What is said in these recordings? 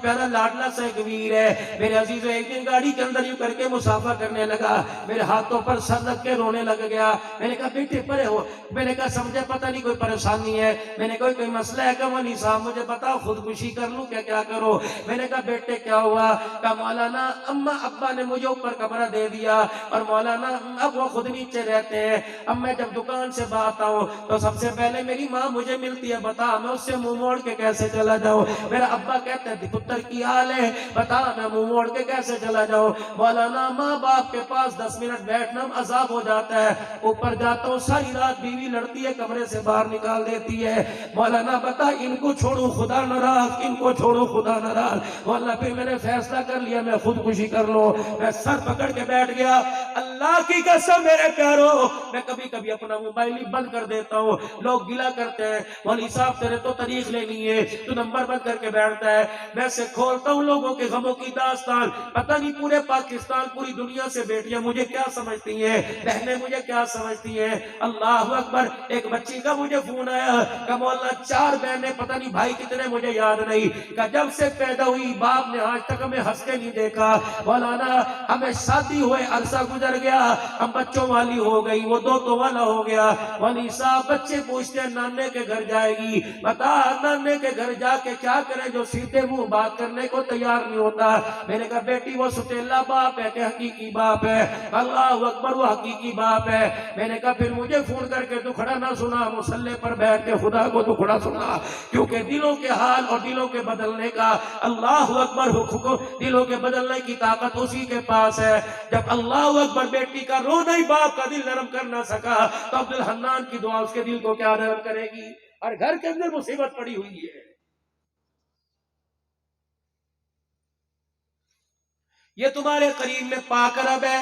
پیارا لاڈلا سا ایک ویر ہے میرے عزیز، ایک دن گاڑی کے اندر یوں کر کے مسافر کرنے لگا، میرے ہاتھوں پر سر رکھ کے رونے لگ گیا۔ میں نے کہا بیٹے پرے ہو، میں نے کہا سمجھے پتہ نہیں کوئی پریشانی ہے، میں نے کہا کوئی مسئلہ ہے کہ ولی صاحب مجھے بتاؤ خودکشی کر لوں کیا کرو؟ میں نے کہا بیٹے کیا ہوا؟ کہا مولانا اما ابا نے مجھے اوپر کمرہ دے دیا اور مولانا اب وہ خود نیچے رہتے ہیں، اب میں جب دکان سے باہر آؤں تو سب سے پہلے میری ماں مجھے ملتی ہے، بتا میں اس سے منہ موڑ کے کیسے چلا جاؤں؟ میرا ابا کہتے ہیں پتر کی حال ہے، بتا میں منہ موڑ کے کیسے چلا جاؤں؟ مولانا ماں باپ کے پاس 10 منٹ بیٹھنا عذاب ہو جاتا ہے، اوپر جاتا ہوں ساری رات بیوی لڑتی ہے، کمرے سے باہر نکال دیتی ہے، مولانا بتا ان کو چھوڑوں خدا ناراض، ان کو چھوڑوں خدا ناراض۔ مولانا پھر میں نے فیصلہ کر لیا میں خودکشی کر لوں، میں سر پکڑ کے بیٹھ گیا۔ اللہ کی قسم میرے پیارو، میں کبھی کبھی اپنا موبائل ہی بند کر دیتا ہوں، لوگ گلا کرتے ہیں مولی صاحب تیرے تو تاریخ لینی ہے، تو نمبر بند کر کے بیٹھتا ہے، میں سے کھولتا ہوں لوگوں کے غموں کی داستان، پتہ نہیں پورے پاکستان پوری دنیا سے بیٹیاں مجھے کیا سمجھتی ہیں، بہنیں مجھے کیا سمجھتی ہیں۔ اللہ اکبر، ایک بچی کا مجھے فون آیا کہ مولانا 4 بہنیں پتہ نہیں بھائی کتنے مجھے یاد نہیں، کہ جب سے پیدا ہوئی باپ نے آج تک ہمیں ہنس کے نہیں دیکھا، مولانا ہمیں شادی ہوئے عرصہ گزر گیا، ہم بچوں والی ہو گئی، وہ 2 تو والا ہو گیا۔ ولی صاحب بچے پوچھتے ہیں نانے کے گھر جائے گی، بتا نانے کے گھر جا کے کیا کرے جو سیدھے منہ بات کرنے کو تیار نہیں ہوتا۔ میں نے کہا بیٹی وہ ستیلا باپ ہے کہ حقیقی باپ ہے؟ اللہ اکبر، وہ حقیقی باپ ہے۔ میں نے کہا پھر مجھے فون کر کے دکھڑا نہ سنا، مصلی پر بیٹھ کے خدا کو دکھڑا سنا، کیونکہ دلوں کے حال اور دلوں کے بدلنے کا اللہ اکبر حکم، دلوں کے بدلنے کی طاقت اسی کے پاس ہے۔ جب اللہ اکبر بیٹی کا رونا ہی باپ کا دل نرم کر نہ سکا تو عبدالحنان کی دعا اس کے دل کو کیا نرم کرے گی؟ اور گھر کے اندر مصیبت پڑی ہوئی ہے۔ یہ تمہارے قریب میں پاک عرب ہے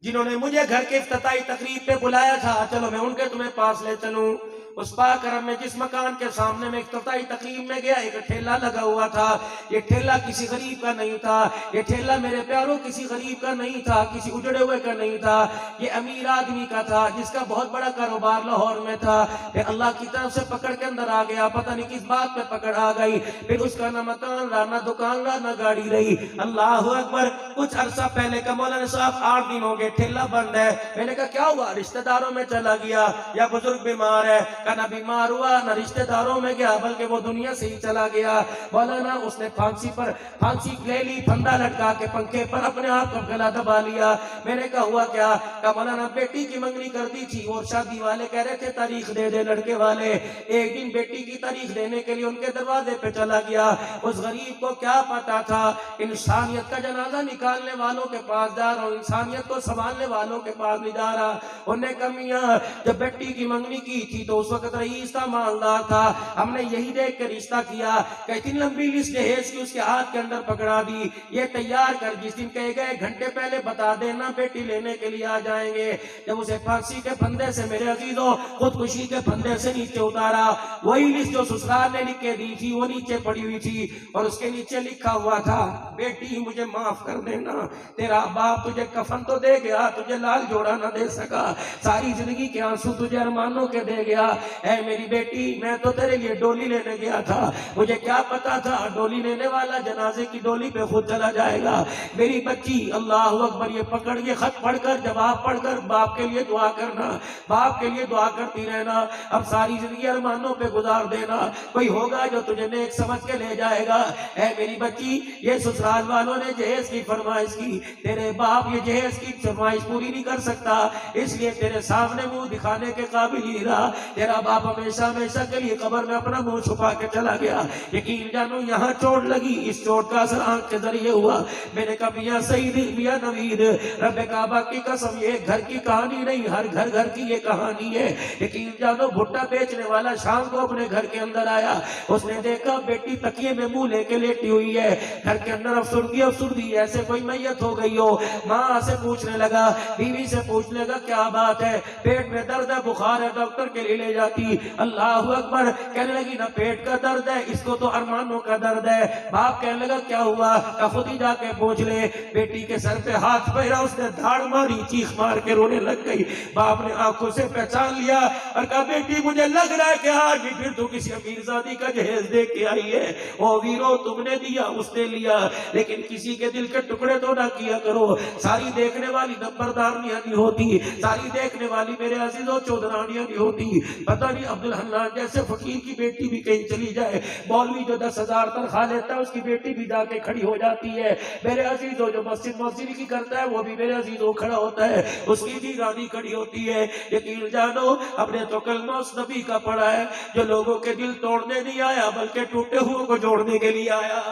جنہوں نے مجھے گھر کے افتتاحی تقریب پہ بلایا تھا، چلو میں ان کے تمہیں پاس لے چلوں۔ اس پاک عرب میں جس مکان کے سامنے میں افتتاحی تقریب میں گیا، ایک ٹھیلا لگا ہوا تھا، یہ ٹھیلا کسی غریب کا نہیں تھا، یہ ٹھیلا میرے پیاروں کسی غریب کا نہیں تھا، کسی اجڑے ہوئے کا نہیں تھا، یہ امیر آدمی کا تھا جس کا بہت بڑا کاروبار لاہور میں تھا۔ پھر اللہ کی طرف سے پکڑ کے اندر آ گیا، پتہ نہیں کس بات پہ پکڑ آ گئی، پھر اس کا نہ مکان رہا، نہ دکان رہا، نہ گاڑی رہی۔ اللہ اکبر، کچھ عرصہ پہلے کا مولانا صاحب 8 دن ہو گئے ٹھیلا بند ہے۔ میں نے کہا کیا ہوا؟ رشتہ داروں میں چلا گیا یا بزرگ بیمار ہے؟ کہ نہ بیمار ہوا نہ رشتہ داروں میں گیا بلکہ وہ دنیا سے ہی چلا گیا۔ مولانا اس نے پھانسی لے لی، پھندا لٹکا کے پنکھے پر اپنے آپ کو گلا دبا لیا۔ میں نے کہا ہوا کیا؟ کہ مولانا بیٹی کی منگنی کر دی تھی اور شادی والے کہہ رہے تھے تاریخ دے دے لڑکے والے، ایک دن بیٹی کی تاریخ دینے کے لیے ان کے دروازے پہ چلا گیا۔ اس غریب کو کیا پتا تھا انسانیت کا جنازہ نکالنے والوں کے پاس جا رہا ہوں، انسانیت کو سنبھالنے والوں کے پاس نہیں جا رہا۔ انہوں نے کہا میاں جب بیٹی کی منگنی کی تھی تو اس وقت رئیس تھا، مالدار تھا، ہم نے یہی دیکھ کے رشتہ کیا کہ اتنی لمبی لسٹ جہیز کی اس کے ہاتھ کے اندر پکڑا دی، یہ تیار کر جس دن کہے گئے گھنٹے پہلے بتا دینا بیٹی لینے کے لیے آ جائیں گے۔ جب اسے پھانسی کے پھندے سے میرے عزیزوں خودکشی کے پھندے سے نیچے اتارا، وہی لسٹ جو سسرال نے لکھ کے دی تھی وہ نیچے پڑی ہوئی تھی اور اس کے نیچے لکھا ہوا تھا بیٹی مجھے معاف کر دینا، تیرا باپ تجھے کفن تو دے گیا، تجھے لال جوڑا نہ دے سکا، ساری زندگی کے آنسو تجھے ارمانوں کے دے گیا۔ اے میری بیٹی میں تو تیرے لیے ڈولی لینے گیا تھا، مجھے کیا پتا تھا ڈولی لینے والا جنازے کی ڈولی پہ خود چلا جائے گا۔ میری بچی اللہ اکبر، یہ پکڑ یہ خط پڑھ کر جواب پڑھ کر باپ کے لیے دعا کرنا، باپ کے لیے دعا کرتی رہنا، اب ساری زندگی ارمانوں پہ گزار دینا، کوئی ہوگا جو تجھے نیک سمجھ کے لے جائے گا۔ اے میری بچی یہ سسرال والوں نے جہیز کی فرمائش کی، تیرے باپ یہ جہیز کی فرمائش پوری نہیں کر سکتا، اس لیے تیرے سامنے منہ دکھانے کے قابل ہی رہا، تیرا باپ ہمیشہ ہمیشہ کے لیے قبر میں اپنا منہ چھپا کے چلا گیا۔ یقین جانو یہاں چوٹ لگی، اس چوٹ کا اثر آنکھ کے ذریعے ہوا۔ میں نے کہا میاں سعید میاں نوید، رب کعبہ کی قسم یہ گھر کی کہانی نہیں، ہر گھر کی یہ کہانی ہے۔ یقین جانو بھٹا بیچنے والا شام کو اپنے گھر کے اندر آیا، اس نے دیکھا بیٹی تکیے میں منہ لے کے لیٹی ہوئی ہے، گھر کے اندر افسردی ایسے کوئی میت ہو گئی ہو۔ ماں سے پوچھنے لگا، بیوی سے پوچھنے لگا کیا بات ہے؟ پیٹ میں درد ہے، بخار ہے، ڈاکٹر کے لیے لے جاتی. اللہ اکبر. کہنے لگی نہ پیٹ کا درد ہے اس کو تو ارمانوں کا درد ہے. باپ کہنے لگا کیا ہوا؟ کہ خود ہی جا کے پوچھ لے. بیٹی کے سر پہ ہاتھ پھیرا, اس نے دھاڑ ماری, چیخ مار کے رونے لگ گئی. باپ نے آنکھوں سے پہچان لیا اور کہا بیٹی مجھے لگ رہا ہے کہ آج بھی پھر تو کسی امیر زادی کا جہیز دے کے آئی ہے. او ویرو تم نے دیا اس نے لیا, لیکن کسی کے دل کے ٹکڑے تو نہ کیا کرو. ساری دیکھنے والی نمبردارنیاں نہیں ہوتی, ساری دیکھنے والی میرے عزیزوں چودرانیاں نہیں ہوتی. پتہ نہیں عبدالحنان جیسے فقیر کی بیٹی بھی کہیں چلی جائے, مولوی جو 10,000 تنخواہ لیتا ہے اس کی بیٹی بھی جا کے کھڑی ہو جاتی ہے. میرے عزیزوں جو مسجد کی کرتا ہے وہ بھی میرے عزیزوں کھڑا ہوتا ہے, اس کی بھی رانی کھڑی ہوتی ہے. یقین جانو ہم نے تو کلمہ اس نبی کا پڑھا ہے جو لوگوں کے دل توڑنے نہیں آیا بلکہ ٹوٹے ہوئے کو جوڑنے کے لیے آیا.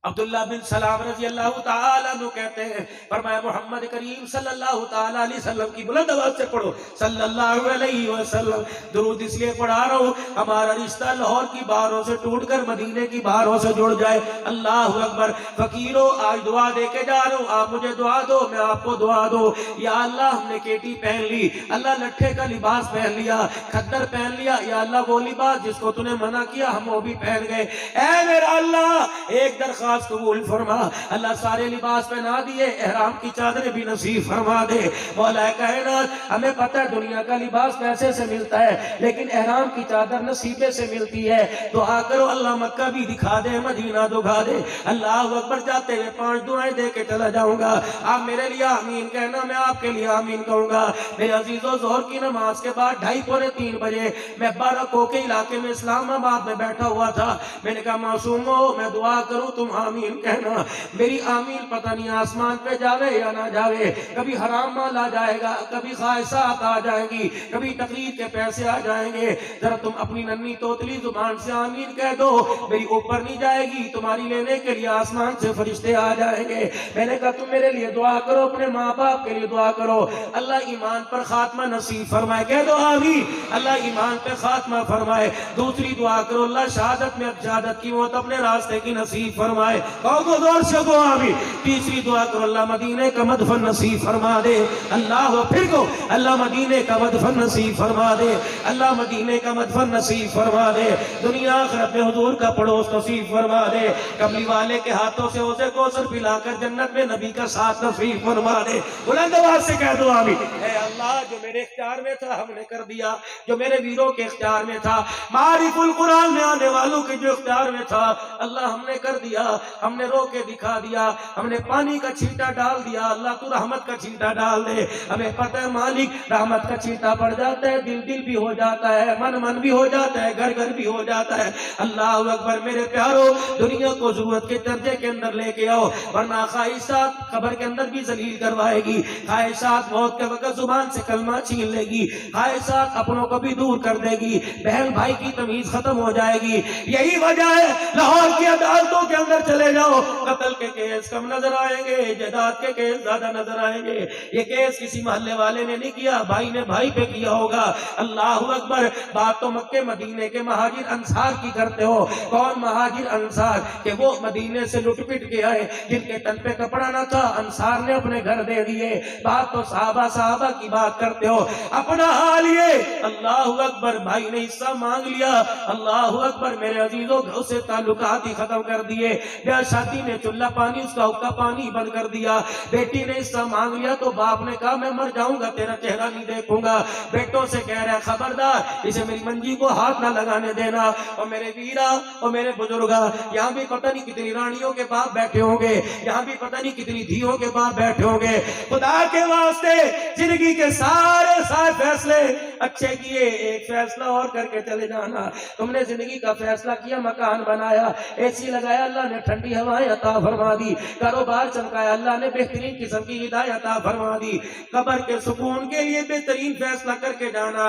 عبداللہ بن سلام رضی اللہ تعالیٰ عنہ کہتے ہیں, فرمایا محمد کریم صلی اللہ تعالیٰ علیہ وسلم کی بلند آواز سے پڑھو صلی اللہ علیہ وسلم. درود اس لیے پڑھا رہا ہوں ہمارا رشتہ لاہور کی بہاروں سے ٹوٹ کر مدینے کی بہاروں سے جڑ جائے. اللہ اکبر. فقیروں آج دعا دے کے جا رہا ہوں, آپ مجھے دعا دو میں آپ کو دعا دو. یا اللہ ہم نے کیٹی پہن لی, اللہ لٹھے کا لباس پہن لیا, کھدر پہن لیا, یا اللہ وہ لباس جس کو تو نے منع کیا ہم وہ بھی پہن گئے. اے میرا اللہ ایک درخواست قبول فرما, اللہ سارے لباس پہنا دیے, احرام کی چادریں بھی نصیب فرما دے. مولا کائنات ہمیں پتہ ہے دنیا کا لباس پیسے سے ملتا ہے لیکن احرام کی چادر نصیبے سے ملتی ہے. دعا کرو اللہ مکہ بھی دکھا دے, مدینہ دکھا دے. اللہ اکبر. جاتے ہوئے 5 دعائیں دے کے چلا جاؤں گا, آپ میرے لیے آمین کہنا, میں آپ کے لیے آمین کہوں گا. میرے عزیزوں ظہر کی نماز کے بعد 2:30 پونے 3 بجے میں بارکو کے علاقے میں اسلام آباد میں بیٹھا ہوا تھا. میں نے کہا معصومو میں دعا کروں تم آمین کہنا. میری آمین پتہ نہیں آسمان پہ جاوے یا نہ جاوے, کبھی حرام مال آ جائے گا, کبھی خواہشات آ جائیں گی, کبھی تقریر کے پیسے آ جائیں گے. ذرا تم اپنی ننھی توتلی زبان سے آمین کہہ دو, میری اوپر نہیں جائے گی, تمہاری لینے کے لیے آسمان سے فرشتے آ جائیں گے. میں نے کہا تم میرے لیے دعا کرو, اپنے ماں باپ کے لیے دعا کرو, اللہ ایمان پر خاتمہ نصیب فرمائے. کہہ دو آمین, اللہ ایمان پہ خاتمہ فرمائے. دوسری دعا کرو اللہ شہادت میں شہادت کی موت اپنے راستے کی نصیب فرمائے. کو زور سے کو آمین. تیسری دعا کرو اللہ مدینے کا مدفن نصیب فرما دے. اللہ پھر کو اللہ مدینے کا مدفن نصیب فرما دے, اللہ مدینے کا مدفن نصیب فرما دے. دنیا آخرت میں حضور کا پڑوس نصیب فرما دے. کملی والے کے ہاتھوں سے اسے کوثر پلا کر جنت میں نبی کا ساتھ نصیب فرما دے. بلند آواز سے کہہ دو آمین. اے اللہ جو میرے اختیار میں تھا ہم نے کر دیا, جو میرے ویروں کے اختیار میں تھا, معارف القرآن میں آنے والوں کے جو اختیار میں تھا اللہ ہم نے کر دیا. ہم نے رو کے دکھا دیا, ہم نے پانی کا چھینٹا ڈال دیا, اللہ تو رحمت کا چھینٹا ڈال دے. ہمیں پتہ ہے مالک رحمت کا چھینٹا پڑ جاتا ہے, دل دل بھی ہو جاتا ہے, من من بھی ہو جاتا ہے, گھر گھر بھی ہو جاتا ہے. اللہ اکبر. میرے پیارو دنیا کو ضرورت کے درجے کے اندر لے کے آؤ, ورنہ خواہشات قبر کے اندر بھی ذلیل کروائے گی, خواہشات موت کے وقت زبان سے کلمہ چھین لے گی, خواہشات اپنوں کو بھی دور کر دے گی, بہن بھائی کی تمیز ختم ہو جائے گی. یہی وجہ ہے لاہور کی عدالتوں کے اندر چلے جاؤ, قتل کے کیس کم نظر آئیں گے, جائیداد کے کیس زیادہ نظر آئیں گے. یہ کیس کسی محلے والے نے نہیں کیا, بھائی نے بھائی پہ کیا ہوگا. اللہ اکبر. بات تو مکے مدینے کے مہاجر انصار کی کرتے ہو. کون مہاجر انصار؟ کہ وہ مدینے سے لٹ پٹ کے آئے, جن کے تن پہ کپڑا نہ تھا انصار نے اپنے گھر دے دیے. بات تو صحابہ کی بات کرتے ہو, اپنا حال یہ. اللہ اکبر. بھائی نے حصہ مانگ لیا, اللہ اکبر. میرے عزیزوں گھر سے تعلقات ہی ختم کر دیے. بیاہ شادی نے چولہا پانی اس کا حقہ پانی بند کر دیا. بیٹی نے حصہ مانگ لیا تو باپ نے کہا میں مر جاؤں گا تیرا چہرہ نہیں دیکھوں گا. بیٹوں سے کہہ رہا ہے خبردار اسے میری منجی کو ہاتھ نہ لگانے دینا. اور میرے ویرا اور میرے بزرگا, یہاں بھی پتہ نہیں کتنی رانیوں کے باپ بیٹھے ہوں گے, یہاں بھی پتہ نہیں کتنی دھیوں کے باپ بیٹھے ہوں گے. خدا کے واسطے زندگی کے سارے فیصلے اچھے کیے, ایک فیصلہ اور کر کے چلے جانا. تم نے زندگی کا فیصلہ کیا, مکان بنایا, اے سی لگایا, اللہ نے ٹھنڈی ہوائیں عطا فرما دی. کاروبار چمکایا, اللہ نے بہترین قسم کی ہدایت عطا فرما دی. قبر کے سکون کے لیے بہترین فیصلہ کر کے جانا,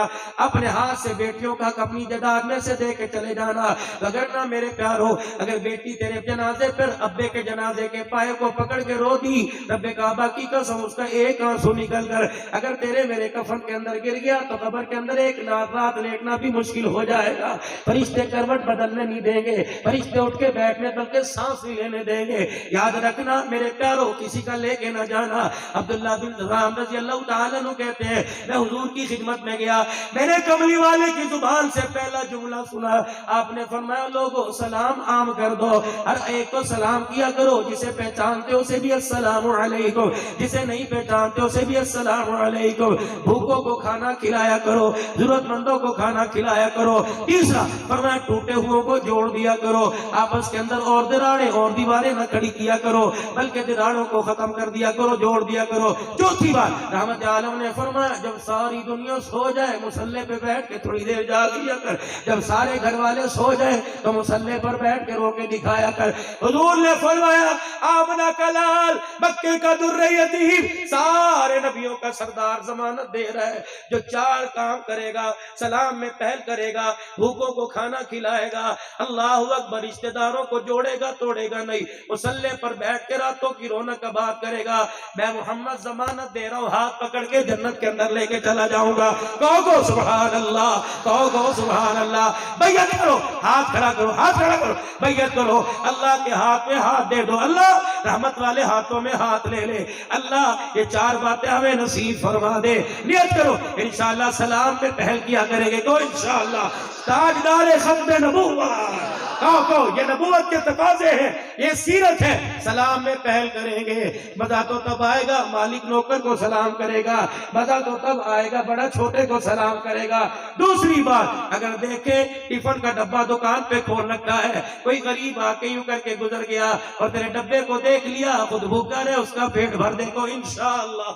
اپنے ہاتھ سے بیٹیوں کا اپنی جائیداد میں سے دے کے چلے جانا. وگرنہ میرے پیارو اگر بیٹی تیرے جنازے پر ابے کے جنازے کے پائے کو پکڑ کے رو دی, رب کعبہ کی قسم اس کا ایک آنسو نکل کر اگر تیرے میرے کفن کے اندر گر گیا تو قبر قبر کے اندر ایک رات لیٹنا بھی مشکل ہو جائے گا، فرشتے کروٹ بدلنے نہیں دیں گے، فرشتے اٹھ کے بیٹھنے بلکہ سانس بھی لینے دیں گے۔ یاد رکھنا میرے پیاروں، کسی کا لے کے نہ جانا۔ عبداللہ بن رام رضی اللہ تعالیٰ عنہ کہتے ہیں میں حضور کی خدمت میں گیا، میں نے کملی والے کی زبان سے پہلا جملہ سنا، آپ نے فرمایا لوگوں سلام عام کر دو، ہر ایک کو سلام کیا کرو، جسے پہچانتے ہو اسے بھی السلام علیکم، جسے نہیں پہچانتے اسے بھی السلام علیکم۔ بھوکوں کو کھانا کھلایا کرو، ضرورت مندوں کو کھانا کھلایا کرو۔ تیسرا فرمایا ٹوٹے ہوئوں کو جوڑ دیا کرو، آپس کے اندر اور دراڑیں اور دیواریں نہ کھڑی کیا کرو بلکہ دراڑوں کو ختم کر دیا کرو، جوڑ دیا کرو۔ چوتھی بات رحمت عالم نے فرمایا جب ساری دنیا سو جائے مصلی پہ بیٹھ کے تھوڑی دیر جاگ لیا کر، جب سارے گھر والے سو جائیں تو مصلی پر بیٹھ کے رو کے دکھایا کر۔ حضور نے فرمایا آمنہ کا لال، مکے کا در یتیم، سارے نبیوں کا سردار ضمانت دے رہا ہے، جو چار کام کرے گا، سلام میں پہل کرے گا، بھوکوں کو کھانا کھلائے گا، اللہ اکبر، رشتہ داروں کو جوڑے گا توڑے گا نہیں، مصلی پر بیٹھ کے راتوں کی رونق آباد کرے گا، میں محمد ضمانت دے رہا ہوں ہاتھ پکڑ کے جنت کے اندر لے کے چلا جاؤں گا۔ کہو گو سبحان اللہ، کہو گو سبحان اللہ۔ بیعت کرو، ہاتھ کھڑا کرو، ہاتھ کھڑا کرو، بیعت کرو، اللہ کے ہاتھ میں ہاتھ دے دو، اللہ رحمت والے ہاتھوں میں ہاتھ لے لے، اللہ یہ چار باتیں ہمیں نصیب فرما دے۔ نیت کرو انشاءاللہ سلام میں پہل کیا کریں گے، تو انشاءاللہ تاجدار ختم نبوت، کہو یہ نبوت کے تقاضے ہیں، یہ سیرت ہے، سلام میں پہل کریں گے۔ مزہ تو تب آئے گا مالک نوکر کو سلام کرے گا، مزہ تو تب آئے گا بڑا چھوٹے کو سلام کرے گا۔ دوسری بات اگر دیکھے ٹفن کا ڈبہ دکان پہ کھول رکھا ہے، کوئی غریب آ کے یوں کر کے گزر گیا اور تیرے ڈبے کو دیکھ لیا، خود بھوکا رہے اس کا پیٹ بھر دے کو انشاءاللہ۔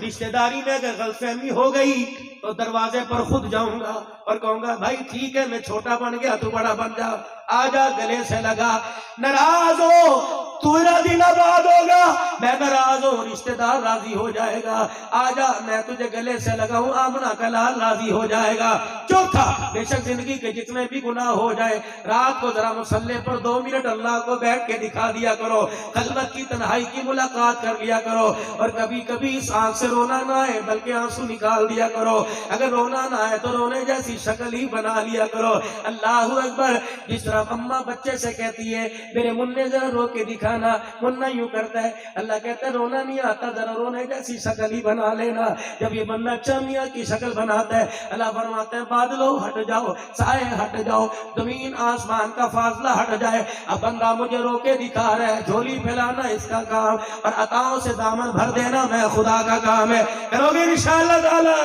رشتہ داری میں اگر غلط فہمی ہو گئی تو دروازے پر خود جاؤں گا اور کہوں گا بھائی ٹھیک ہے میں چھوٹا بن گیا تو بڑا بن جا، آجا گلے سے لگا، ناراض ہو تیرا دل آباد ہوگا، میں ناراض ہوں رشتہ دار راضی ہو جائے گا، آجا میں تجھے گلے سے لگاؤں آمنہ کا لال راضی ہو جائے گا۔ چوتھا بے شک زندگی کے جتنے بھی گناہ ہو جائے رات کو ذرا مصلی پر 2 منٹ اللہ کو بیٹھ کے دکھا دیا کرو، خلوت کی تنہائی کی ملاقات کر لیا کرو، اور کبھی کبھی اس آنکھ سے رونا نہ آئے بلکہ آنسو نکال دیا کرو، اگر رونا نہ آئے تو رونے جیسی شکل ہی بنا لیا کرو۔ اللہ اکبر، جس طرح اماں بچے سے کہتی ہے میرے مننے ذرا رو کے دکھانا، منہ یوں کرتا ہے، اللہ کہتا ہے رونا نہیں آتا ذرا رونے جیسی شکل ہی بنا لینا۔ جب یہ بندہ اچھا میاں کی شکل بناتا ہے اللہ فرماتا ہے بادلوں ہٹ جاؤ، سائے ہٹ جاؤ، زمین آسمان کا فاصلہ ہٹ جائے، اب بندہ مجھے رو کے دکھا رہا ہے، جھولی پھیلانا اس کا کام اور عطاؤں سے دامن بھر دینا میں خدا کا کام ہے، کرو گے انشاءاللہ تعالی؟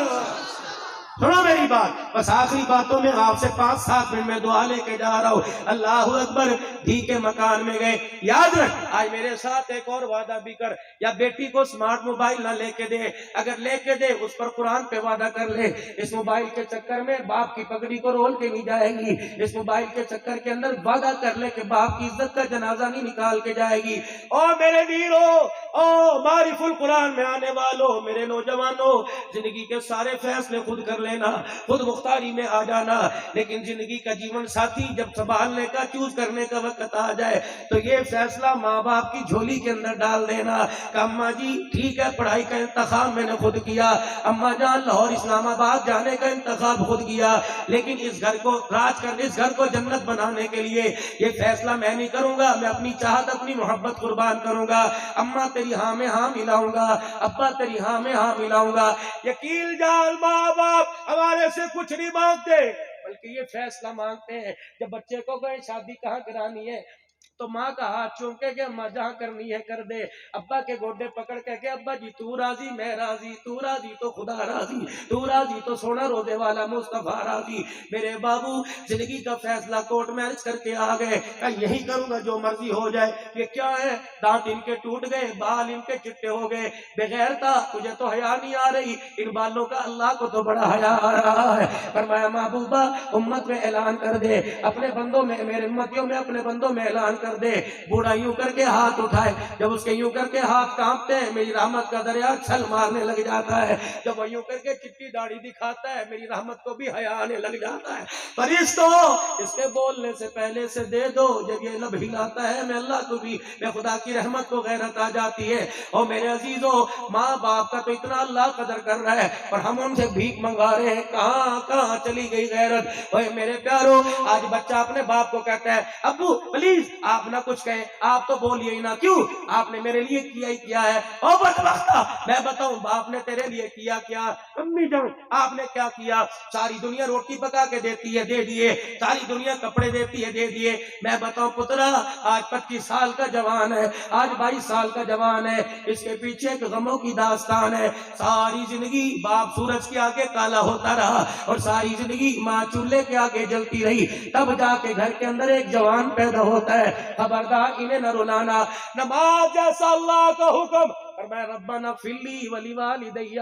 سنو میری بات، بس آخری باتوں میں آپ سے 5-7 منٹ میں دعا لے کے جا رہا ہوں۔ اللہ اکبر، دھی کے مکان میں گئے، یاد رکھ آج میرے ساتھ ایک اور وعدہ بھی کر، یا بیٹی کو سمارٹ موبائل نہ لے کے دے، اگر لے کے دے اس پر قرآن پہ وعدہ کر لے، اس موبائل کے چکر میں باپ کی پگڑی کو رول کے نہیں جائے گی، اس موبائل کے چکر کے اندر وعدہ کر لے کہ باپ کی عزت کا جنازہ نہیں نکال کے جائے گی۔ او میرے ویرو، او معرف القرآن میں آنے والوں، میرے نوجوانوں، زندگی کے سارے فیصلے خود کر لینا، خود مختاری میں آ جانا، لیکن زندگی کا جیون ساتھی جب سنبھالنے کا چوز کرنے کا وقت آ جائے تو یہ فیصلہ ماں باپ کی جھولی کے اندر ڈال دینا کہ اماں جی ٹھیک ہے پڑھائی کا انتخاب میں نے خود کیا، اماں جان لاہور اسلام آباد جانے کا انتخاب خود کیا، لیکن اس گھر کو راج کرنے، اس گھر کو جنت بنانے کے لیے یہ فیصلہ میں نہیں کروں گا، میں اپنی چاہت اپنی محبت قربان کروں گا، اماں تیری ہاں میں ہاں ملاؤں گا، ابا تیری ہاں میں ہاں ملاؤں گا۔ یقین جان ماں باپ ہمارے سے کچھ نہیں مانگتے بلکہ یہ فیصلہ مانگتے ہیں، جب بچے کو کہیں شادی کہاں کرانی ہے تو ماں کا ہاتھ چوم کے کہ اماں جہاں کرنی ہے کر دے، ابا کے گوڈے پکڑ کے کہ ابا جی تو راضی میں راضی، تو راضی تو خدا راضی، تو راضی تو سونا روزے والا مصطفیٰ راضی۔ میرے بابو زندگی کا فیصلہ کورٹ میرج کر کے آ گئے کہ یہی کروں گا جو مرضی ہو جائے، یہ کیا ہے دانت ان کے ٹوٹ گئے، بال ان کے چٹے ہو گئے، بغیر تھا تجھے تو حیا نہیں آ رہی، ان بالوں کا اللہ کو تو بڑا حیا آ رہا ہے۔ فرمایا محبوبہ امت میں اعلان کر دے، اپنے بندوں میں، میرے امتیوں میں اپنے بندوں میں اعلان کر کر دے. بوڑھا یوں کر کے ہاتھ اٹھائے, جب اس کے یوں کر کے ہاتھ کانپتے ہیں میری رحمت کا دریا چھل مارنے لگ جاتا ہے. جب وہ یوں کر کے چٹی داڑھی دکھاتا ہے میری رحمت کو بھی حیا آنے لگ جاتا ہے. فرشتوں اس کے بولنے سے پہلے سے دے دو, جب یہ لب ہلاتا ہے میں اللہ کو بھی, میں خدا کی رحمت کو غیرت آ جاتی ہے. اور میرے عزیزوں, ماں باپ کا تو اتنا اللہ قدر کر رہا ہے اور ہم ان سے بھیک منگوا رہے ہیں, کہاں کہاں چلی گئی غیرت. اوے میرے پیارو, آج بچہ اپنے باپ کو کہتا ہے ابو پلیز آپ نہ کچھ کہیں, آپ تو بولیے ہی نہ, کیوں آپ نے میرے لیے کیا ہی کیا ہے. او بدبختہ, میں بتاؤں باپ نے تیرے لیے کیا کیا؟ امی جان آپ نے کیا کیا؟ ساری دنیا روٹی پکا کے دیتی ہے, دے دیے. ساری دنیا کپڑے دیتی ہے, دے دیے. میں بتاؤں پترا, آج 25 سال کا جوان ہے, آج 22 سال کا جوان ہے, اس کے پیچھے ایک غموں کی داستان ہے. ساری زندگی باپ سورج کے آگے کالا ہوتا رہا اور ساری زندگی ماں چولہے کے آگے جلتی رہی, تب جا کے گھر کے اندر ایک جوان پیدا ہوتا ہے. خبردار انہیں نہ رلانا. نماز جیسا اللہ کا حکم, فرمایا ربنا اغفر لی ولوالدی,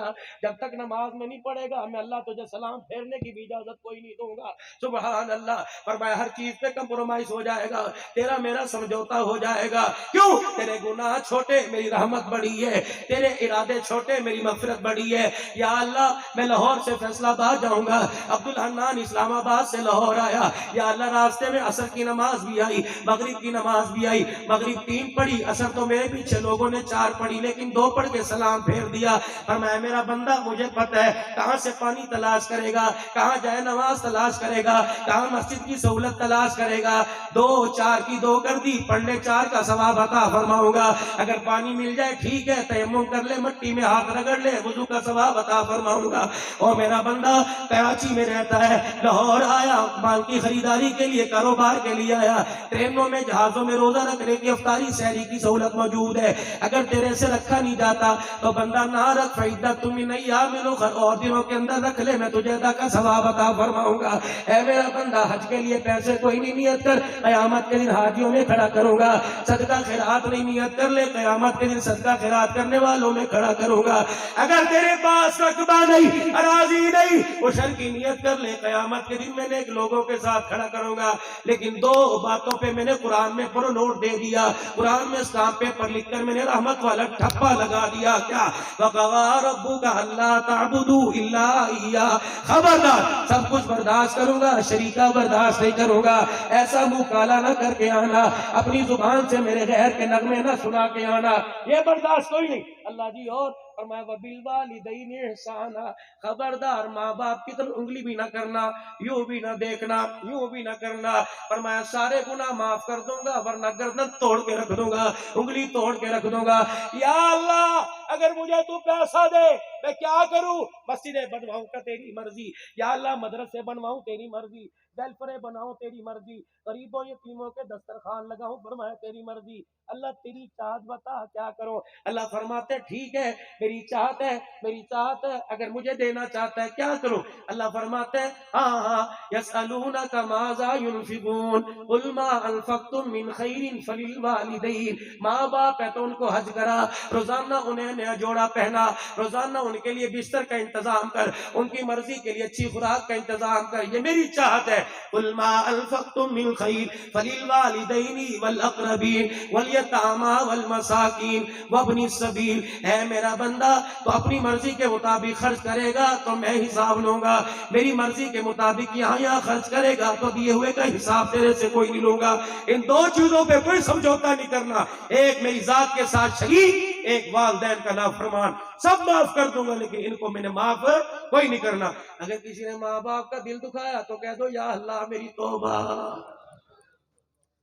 جب تک نماز میں نہیں پڑھے گا میں اللہ تجھے سلام پھیرنے کی بھی اجازت کوئی نہیں دوں گا. سبحان اللہ. فرمایا ہر چیز پہ کمپرومائز ہو جائے گا, تیرا میرا سمجھوتا ہو جائے گا. کیوں؟ تیرے گناہ چھوٹے میری رحمت بڑی ہے, تیرے ارادے چھوٹے میری مغفرت بڑی ہے. یا اللہ میں لاہور سے فیصل آباد جاؤں گا, عبدالحنان اسلام آباد سے لاہور آیا, یا اللہ راستے میں عصر کی نماز بھی آئی, مغرب کی نماز بھی آئی. مغرب 3 پڑھی, عصر تو میرے پیچھے لوگوں نے 4 پڑھی, لیکن 2 پڑھ کے سلام پھیر دیا. فرمایا میرا بندہ مجھے پتہ ہے کہاں سے پانی تلاش کرے گا, کہاں جائے نماز تلاش کرے گا, کہاں مسجد کی سہولت تلاش کرے گا. 2 4 کی 2 کر دی, پڑھنے 4 کا ثواب عطا فرماؤں گا. اگر پانی مل جائے ٹھیک ہے, تیمم کر لے, مٹی میں ہاتھ رگڑ لے, وضو کا ثواب عطا فرماؤں گا. اور میرا بندہ کراچی میں رہتا ہے, لاہور آیا, مال کی خریداری کے لیے, کاروبار کے لیے آیا. ٹرینوں میں جہازوں میں روزہ رکھنے کی افطاری سحری کی سہولت موجود ہے. اگر تیرے سے رکھا نہیں جاتا تو بندہ نہ رکھ, فعدت من ایام اخر, اور دنوں کے اندر رکھ لے, میں تجھے ادا کا ثواب عطا فرماؤں گا. اے میرا بندہ حج کے لیے پیسے کوئی نہیں نیت کر, قیامت کے دن حاجیوں میں کھڑا کروں گا. صدقہ خیرات نہیں نیت کر لے, قیامت کے دن صدقہ خیرات کرنے والوں میں کھڑا کروں گا. اگر تیرے پاس رقبہ نہیں, اراضی نہیں, عشر کی نیت کر لے, قیامت کے دن میں نیک لوگوں کے ساتھ کھڑا کروں گا. لیکن 2 باتوں پہ میں نے قرآن میں پرو نوٹ دے دیا, قرآن میں اسٹامپ پیپر لکھ کر میں نے رحمت والا ٹھپا لگا دیا. کیا؟ وَقَضَىٰ رَبُّكَ أَلَّا تَعْبُدُوا إِلَّا إِيَّاهُ. خبردار, سب کچھ برداشت کروں گا, شریکہ برداشت نہیں کروں گا. ایسا منہ کالا نہ کر کے آنا, اپنی زبان سے میرے غیر کے نغمے نہ سنا کے آنا, یہ برداشت کوئی نہیں. اللہ جی اور فرمایا وَبِالْوَالِدَيْنِ إِحْسَانًا, خبردار ماں باپ کی طرف انگلی بھی نہ کرنا, یوں بھی نہ دیکھنا, یوں بھی نہ کرنا. فرمایا سارے گناہ معاف کر دوں گا ورنہ گردن توڑ کے رکھ دوں گا, انگلی توڑ کے رکھ دوں گا. یا اللہ اگر مجھے تو پیسہ دے میں کیا کروں, مسجدیں بنواؤں کا تیری مرضی, یا اللہ مدرسے بنواؤں تیری مرضی, ویلفیئر بناؤں تیری مرضی, غریبوں یتیموں کے دسترخوان لگاؤں, فرمایا تیری مرضی. اللہ تیری چاہت بتا کیا کرو. اللہ فرماتے ٹھیک ہے میری چاہت ہے, میری چاہت ہے, اگر مجھے دینا چاہتا ہے کیا کروں. اللہ فرماتے ہاں ہاں, یسألونک ماذا ينفقون قل ما انفقتم من خیر فللوالدین. ماں باپ ہے تو ان کو حج کرا, روزانہ انہیں نیا جوڑا پہنا, روزانہ ان کے لیے بستر کا انتظام کر, ان کی مرضی کے لیے اچھی خوراک کا انتظام کر, یہ میری چاہت ہے. قل ما انفقتم من خیر فللوالدین والاقربین والیتامی والمساکین وابن السبیل. اے میرا بندہ تو اپنی مرضی کے مطابق خرچ کرے گا تو میں حساب لوں گا, میری مرضی کے مطابق یہاں خرچ کرے گا تو دیے ہوئے کا حساب تیرے سے کوئی نہیں لوں گا. ان 2 چیزوں پہ کوئی سمجھوتا نہیں کرنا, ایک میری ذات کے ساتھ شریک, ایک والدین کا نافرمان. سب معاف کر دوں گا لیکن ان کو میں نے معاف کوئی نہیں کرنا. اگر کسی نے ماں باپ کا دل دکھایا تو کہہ دو یا اللہ میری توبہ,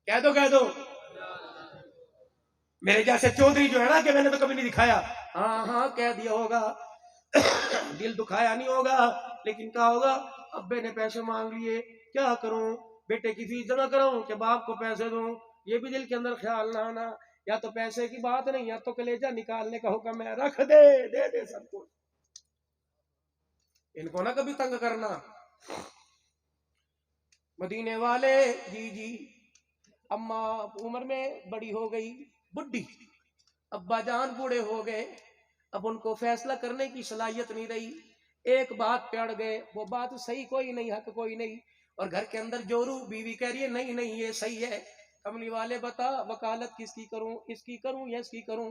کہہ دو. میرے جیسے چودھری جو ہے نا کہ میں نے تو کبھی نہیں دکھایا, ہاں ہاں کہہ دیا ہوگا, دل دکھایا نہیں ہوگا لیکن کہا ہوگا ابے نے پیسے مانگ لیے کیا کروں, بیٹے کی فیس جمع کراؤں کہ باپ کو پیسے دوں. یہ بھی دل کے اندر خیال نہ آنا, یا تو پیسے کی بات نہیں, یا تو کلیجہ نکالنے کا حکم ہے, رکھ دے سب کو. ان کو نہ کبھی تنگ کرنا. مدینے والے جی اماں عمر میں بڑی ہو گئی, بڈھی, ابا جان بوڑھے ہو گئے, اب ان کو فیصلہ کرنے کی صلاحیت نہیں رہی. ایک بات پہ اڑ گئے, وہ بات صحیح کوئی نہیں, حق کوئی نہیں, اور گھر کے اندر جورو بیوی کہہ رہی ہے نہیں یہ صحیح ہے, کملی والے بتا وکالت کس کی کروں، اس کی کروں یا اس کی کروں؟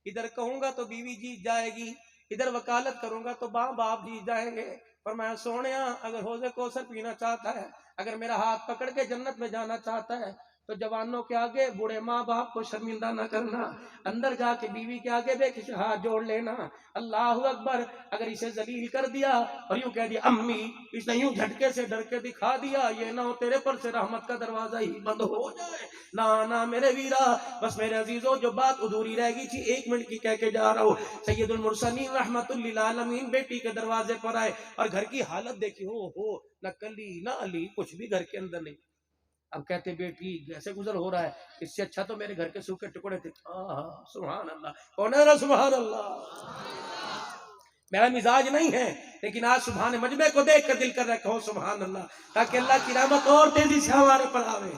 ادھر کہوں گا تو بیوی جیت جائے گی، ادھر وکالت کروں گا تو باپ جیت جائیں گے۔ فرمایا سونیا اگر حوض کوثر پینا چاہتا ہے، اگر میرا ہاتھ پکڑ کے جنت میں جانا چاہتا ہے تو جوانوں کے آگے بوڑھے ماں باپ کو شرمندہ نہ کرنا، اندر جا کے بیوی کے آگے بے کسی ہاتھ جوڑ لینا، اللہ اکبر۔ اگر اسے ذلیل کر دیا اور یوں کہہ دیا امی، اس نے یوں جھٹکے سے ڈر کے دکھا دیا، یہ نہ ہو تیرے پر سے رحمت کا دروازہ ہی بند ہو جائے۔ نہ میرے ویرا، بس میرے عزیزوں جو بات ادھوری رہ گئی تھی 1 منٹ کی کہہ کے جا رہا ہوں۔ سید المرسلین رحمت للعالمین بیٹی کے دروازے پر آئے اور گھر کی حالت دیکھی، ہو نہ کلی نہ علی، کچھ بھی گھر کے اندر نہیں۔ اب کہتے بیٹی جیسے گزر ہو رہا ہے، اس سے اچھا تو میرے گھر کے سوکھے ٹکڑے تھے۔ سبحان اللہ، کون ہے نا سبحان اللہ؟ میرا مزاج نہیں ہے لیکن آج سبحان مجمع کو دیکھ کر دل کر رکھا ہو سبحان اللہ، تاکہ اللہ کی رحمت اور تیزی سے ہمارے پر آوے۔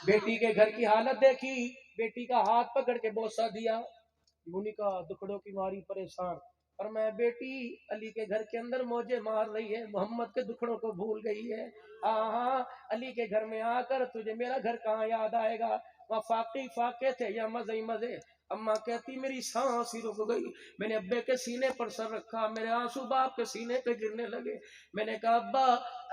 بیٹی کے گھر کی حالت دیکھی، بیٹی کا ہاتھ پکڑ کے بوسہ دیا، یونی کا دکھڑوں کی ماری پریشان، اور میں بیٹی علی کے گھر کے اندر موجے مار رہی ہے، محمد کے دکھڑوں کو بھول گئی ہے۔ ہاں علی کے گھر میں آ کر تجھے میرا گھر کہاں یاد آئے گا؟ وہاں فاقے تھے یا مزے ہی مزے۔ اماں کہتی میری سانس ہی رک گئی، میں نے ابے کے سینے پر سر رکھا، میرے آنسو باپ کے سینے پہ گرنے لگے۔ میں نے کہا ابا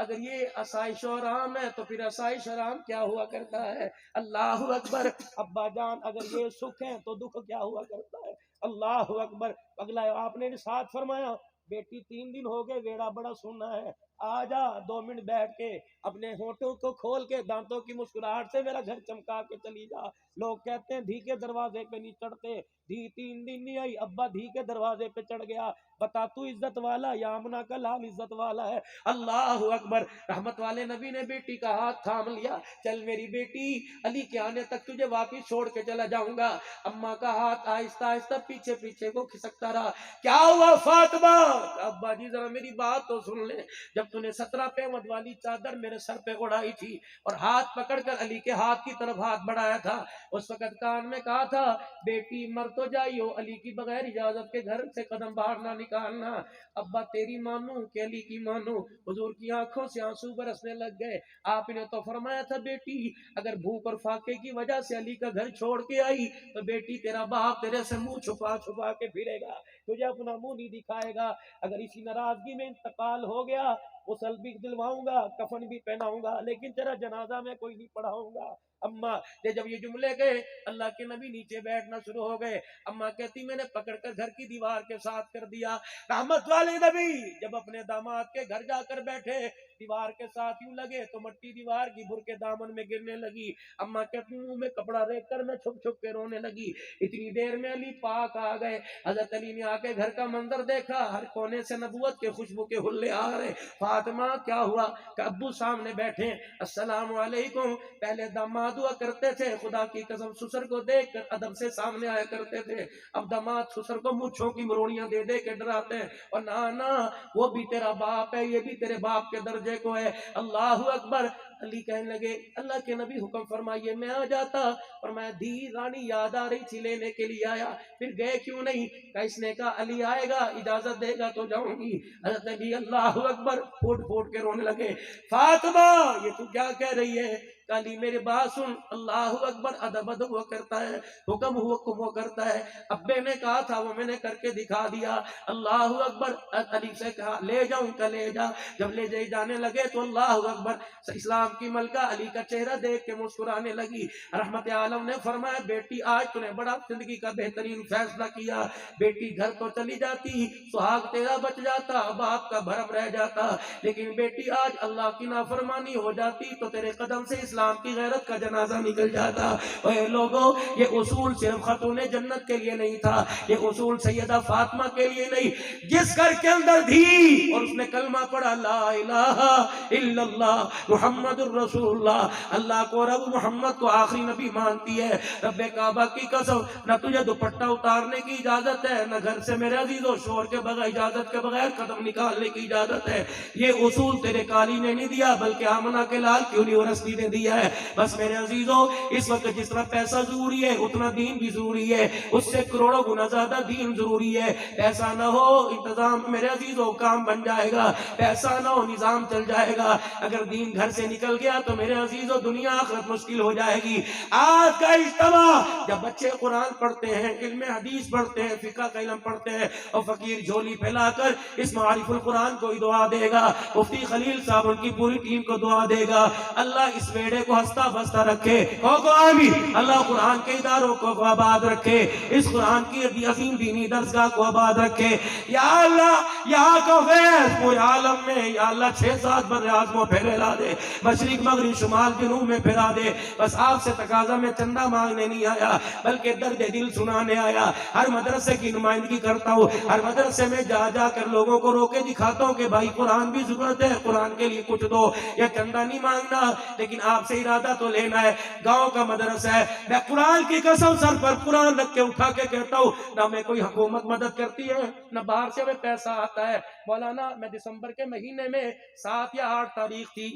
اگر یہ آسائش و آرام ہے تو پھر آسائش آرام کیا ہوا کرتا ہے؟ اللہ اکبر۔ ابا جان اگر یہ سکھ ہے تو دکھ کیا ہوا کرتا ہے؟ اللہ اکبر۔ اگلا آپ نے ارشاد فرمایا بیٹی 3 دن ہو گئے ویڑا بڑا سننا ہے، آ جا 2 منٹ بیٹھ کے اپنے ہونٹوں کو کھول کے دانتوں کی مسکراہٹ سے میرا گھر چمکا کے چلی جا۔ لوگ کہتے ہیں دھی کے دروازے پہ نہیں چڑھتے، دھی 3 دن نہیں آئی، ابا دھی کے دروازے پہ چڑھ گیا۔ بتا تو عزت والا یا آمنہ کا لال عزت والا ہے؟ اللہ اکبر۔ رحمت والے نبی نے بیٹی کا ہاتھ تھام لیا، چل میری بیٹی علی کے آنے تک تجھے واپس چھوڑ کے چلا جاؤں گا۔ اماں کا ہاتھ آہستہ آہستہ پیچھے پیچھے کو کھسکتا رہا۔ کیا ہوا فاطمہ؟ ابا جی ذرا میری بات تو سن لے، جب تو نے 17 پیمد والی چادر میرے سر پہ اڑائی تھی اور ہاتھ پکڑ کر علی کے ہاتھ کی طرف ہاتھ بڑھایا تھا، اس وقت کان میں کہا تھا بیٹی مر تو جائیو، علی کی بغیر اجازت کے گھر سے قدم باہر نہ نکالنا۔ ابا تیری مانوں کہ علی کی مانوں؟ حضور کی آنکھوں سے آنسو برسنے لگ گئے۔ آپ نے تو فرمایا تھا بیٹی اگر بھوک اور فاقے کی وجہ سے علی کا گھر چھوڑ کے آئی تو بیٹی تیرا باپ تیرے سے منہ چھپا چھپا کے پھرے گا، تجھے اپنا منہ نہیں دکھائے گا۔ اگر اسی ناراضگی میں انتقال ہو گیا غسل بھی دلواؤں گا، کفن بھی پہناؤں گا، لیکن تیرا جنازہ میں کوئی نہیں پڑھاؤں گا۔ اماں جب یہ جملے گئے اللہ کے نبی نیچے بیٹھنا شروع ہو گئے۔ اماں کہتی میں نے پکڑ کر گھر کی دیوار کے ساتھ کر دیا۔ رحمت والے نبی جب اپنے داماد کے گھر جا کر بیٹھے دیوار کے ساتھ یوں لگے تو مٹی دیوار کی بھر کے دامن میں گرنے لگی۔ اماں کہتی منہ میں کپڑا دیکھ کر میں چھپ چھپ کے رونے لگی۔ اتنی دیر میں علی پاک آ گئے۔ حضرت علی نے آ کے گھر کا منظر دیکھا، ہر کونے سے نبوت کے خوشبو کے حلے آ رہے۔ فاطمہ کیا ہوا؟ کہ ابو سامنے بیٹھے، السلام علیکم۔ پہلے داماد ہوا کرتے تھے، خدا کی قسم سسر کو دیکھ کر ادب سے سامنے آیا کرتے تھے، اب داماد سسر کو مچھوں کی مروڑیاں دے دے کے ڈراتے ہیں، اور نانا وہ بھی تیرا باپ ہے، یہ بھی تیرے باپ کے درجے کو ہے۔ اللہ اکبر۔ علی کہنے لگے اللہ کے نبی حکم فرمائیے میں آ جاتا، اور میں دی رانی یاد آ رہی تھی لینے کے لیے آیا، پھر گئے کیوں نہیں؟ کہ اس نے کہا علی آئے گا اجازت دے گا تو جاؤں گی۔ حضرت علی اللہ اکبر پھوٹ پھوٹ کے رونے لگے۔ فاطمہ یہ تو کیا کہہ رہی ہے؟ علی میرے بات سن، اللہ اکبر۔ ادب ہوا کرتا ہے، حکم ہوا کرتا ہے، ابے نے کہا تھا وہ میں نے کر کے دکھا دیا۔ اللہ اکبر۔ علی سے کہا لے جاؤں کا لے جا، جب لے جائے جانے لگے تو اللہ اکبر، اسلام کی ملکہ علی کا چہرہ دیکھ کے مسکرانے لگی۔ رحمت عالم نے فرمایا بیٹی آج تو نے بڑا زندگی کا بہترین فیصلہ کیا، بیٹی گھر تو چلی جاتی سہاگ تیرا بچ جاتا، باپ کا بھرم رہ جاتا، لیکن بیٹی آج اللہ کی نافرمانی ہو جاتی تو تیرے قدم سے اسلام کی غیرت کا جنازہ نکل جاتا۔ اے لوگوں یہ اصول صرف خاتون جنت کے لیے نہیں تھا، یہ اصول سیدہ فاطمہ کے لیے نہیں، جس گھر کے اندر تھی اور اس نے کلمہ پڑھا لا الہ الا اللہ محمد الرسول اللہ، اللہ کو رب محمد کو آخری نبی مانتی ہے، رب کعبہ کی قسم نہ تجھے دوپٹہ اتارنے کی اجازت ہے، نہ گھر سے میرے عزیزوں شور کے بغیر اجازت کے بغیر قدم نکالنے کی اجازت ہے۔ یہ اصول تیرے قالی نے نہیں دیا بلکہ آمنہ کے لال کی یونیورسٹی نے دیا۔ دیا ہے. بس میرے عزیزوں اس وقت جس طرح پیسہ ضروری ہے اتنا دین بھی ضروری ہے, اس سے کروڑوں گنا زیادہ دین ضروری ہے. پیسہ نہ ہو انتظام میرے عزیزوں کام بن جائے گا, پیسہ نہ ہو نظام چل جائے گا. اگر دین گھر سے نکل گیا تو میرے عزیزوں دنیا آخرت مشکل ہو جائے گی. آج کا اجتماع جب بچے قرآن پڑھتے ہیں, علم حدیث پڑھتے ہیں, فقہ کا علم پڑھتے ہیں, اور فقیر جھولی پھیلا کر اس معارف القرآن کو دعا دے گا, مفتی خلیل صاحب ان کی پوری ٹیم کو دعا دے گا, اللہ اس بیڑے کو ہنستا بستا رکھے. آمین. اللہ قرآن کے اداروں کو آباد رکھے, اس قرآن کی عظیم دینی درسگاہ کو آباد رکھے. یا اللہ یہاں کا فیض پورے عالم میں یا اللہ 6-7 بر اعظموں پھیلا دے, مشرق مغرب شمال جنوب میں پھیلا دے. بس آپ سے تقاضا میں چندہ مانگنے نہیں آیا بلکہ درد دل سنانے آیا. ہر مدرسے کی نمائندگی کرتا ہوں, ہر مدرسے میں جا جا کر لوگوں کو روکے دکھاتا ہوں کہ بھائی قرآن بھی ضرورت ہے, قرآن کے لیے کچھ دو. یہ چندہ نہیں مانگنا لیکن آپ سے ارادہ تو لینا ہے. گاؤں کا مدرسہ ہے, میں قرآن کی قسم سر پر قرآن رکھ کے اٹھا کے کہتا ہوں, نہ میں کوئی حکومت مدد کرتی ہے نہ باہر سے ہمیں پیسہ آتا ہے. مولانا میں دسمبر کے مہینے میں 7 یا 8 تاریخ تھی,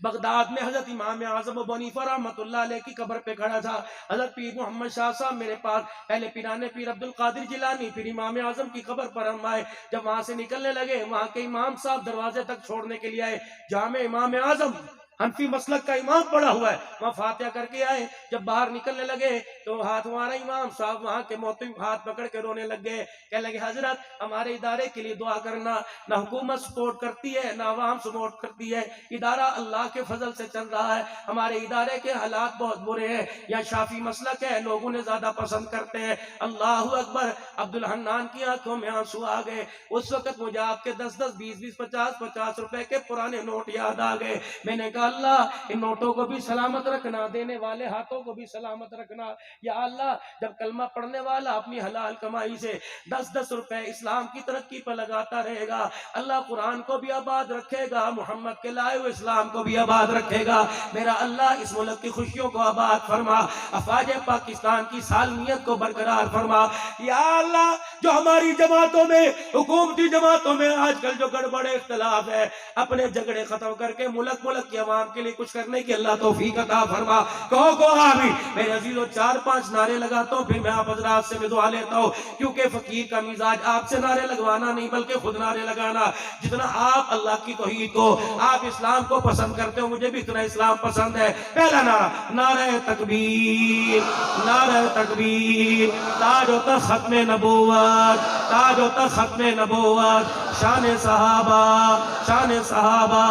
بغداد میں حضرت امام اعظم ابو حنیفہ رحمۃ اللہ علیہ کی قبر پہ کھڑا تھا. حضرت پیر محمد شاہ صاحب میرے پاس, پہلے پیرانے پیر عبد القادر جیلانی, پھر امام اعظم کی قبر پر ہم آئے. جب وہاں سے نکلنے لگے وہاں کے امام صاحب دروازے تک چھوڑنے کے لیے آئے. جامع امام اعظم حنفی مسلک کا امام پڑا ہوا ہے, وہاں فاتحہ کر کے آئے. جب باہر نکلنے لگے تو ہاتھ ہمارا امام صاحب وہاں کے محترم ہاتھ پکڑ کے رونے لگ گئے. کہنے لگے حضرت ہمارے ادارے کے لیے دعا کرنا, نہ حکومت سپورٹ کرتی ہے نہ عوام سپورٹ کرتی ہے, ادارہ اللہ کے فضل سے چل رہا ہے. ہمارے ادارے کے حالات بہت برے ہیں, یا شافی مسلک ہے لوگوں نے زیادہ پسند کرتے ہیں. اللہ اکبر. عبد الحنان کی آنکھوں میں آنسو آ گئے. اس وقت مجھے آپ کے 10-10 20-20 50-50 روپے کے پرانے نوٹ یاد آ گئے. میں نے کہا اللہ ان نوٹوں کو بھی سلامت رکھنا, دینے والے ہاتھوں کو بھی سلامت رکھنا. یا اللہ جب کلمہ پڑھنے والا اپنی حلال کمائی سے 10-10 روپے اسلام کی ترقی پر لگاتا رہے گا, اللہ قرآن کو بھی آباد رکھے گا, محمد کے لائے ہوئے اسلام کو بھی آباد رکھے گا. میرا اللہ اس ملک کی خوشیوں کو آباد فرما, افواج پاکستان کی سالمیت کو برقرار فرما. یا اللہ جو ہماری جماعتوں میں, حکومتی جماعتوں میں آج کل جو گڑبڑ اختلاف ہے, اپنے جھگڑے ختم کر کے ملک کی عوام کے لیے کچھ کرنے کی اللہ توفیق عطا فرما. کہو آمین. میرے عزیزوں 4-5 نعرے لگاتا ہوں, پھر میں آپ حضرات سے بھی دعا لیتا ہوں, کیونکہ فقیر کا مزاج آپ سے نعرے لگوانا نہیں بلکہ خود نعرے لگانا. جتنا آپ اللہ کی توحید کو, آپ اسلام کو پسند کرتے ہو, مجھے بھی اتنا اسلام پسند ہے. پہلا نعرہ نعرہ تکبیر, نعرہ تکبیر. تاج و تخت ختم نبوت, تاج و تخت ختم نبوت, شان صحابہ, شان صحابہ,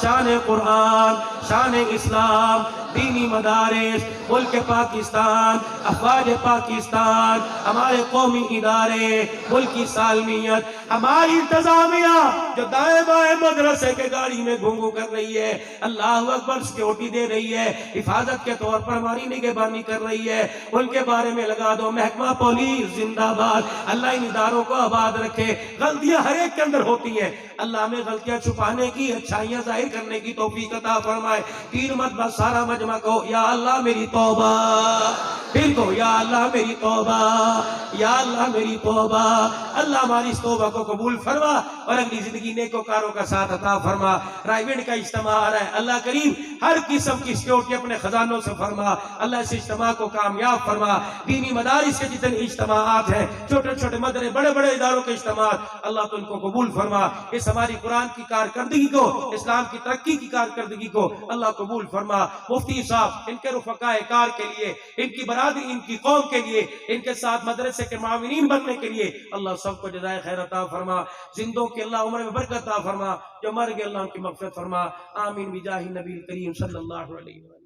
شان قرآن, شان اسلام, دینی مدارس, ملک پاکستان, افواج پاکستان, ہمارے قومی ادارے, ملک کی سالمیت, ہماری انتظامیہ جو دائیں بائیں مدرسے کے گاڑی میں گھومو کر رہی ہے, اللہ اکبر سیکورٹی دے رہی ہے, حفاظت کے طور پر ہماری نگہبانی کر رہی ہے, ان کے بارے میں لگا دو محکمہ پولیس زندہ باد. اللہ ان اداروں کو آباد رکھے. غلطیاں ہر ایک کے اندر ہوتی ہیں, اللہ ہمیں غلطیاں چھپانے کی, اچھائیاں ظاہر کرنے کی توفیق عطا فرمائے. تین مرتبہ سارا مجمع کہو یا اللہ میری توبہ, پھر کہو یا اللہ میری توبہ, یا اللہ میری توبہ. اللہ ہماری اس توبہ کو قبول فرما اور اگلی زندگی نیکوکاروں کا ساتھ عطا فرما. رائیوڈ کا اجتماع آ رہا ہے, اللہ کریم ہر قسم کی سیکورٹی اپنے خزانوں سے فرما. اللہ اس اجتماع کو کامیاب فرما. دینی مدارس کے جتنے اجتماعات ہیں, چھوٹے چھوٹے مدرسے, بڑے بڑے اداروں کے اجتماعات, اللہ تو ان کو قبول فرما. اس ہماری قرآن کی کارکردگی کو, اسلام کی ترقی کی کارکردگی کو اللہ قبول فرما. مفتی صاحب ان کے رفقائے کار کے لیے, ان کی برادری, ان کی قوم کے لیے, ان کے ساتھ مدرسے کے معاونین بننے کے لیے اللہ سب کو جزائے خیر عطا فرما. زندوں کی اللہ عمر میں برکت عطا فرما, جو مر گئے اللہ ان کی مغفرت فرما. آمین بجاہ نبی کریم صلی اللہ علیہ وسلم.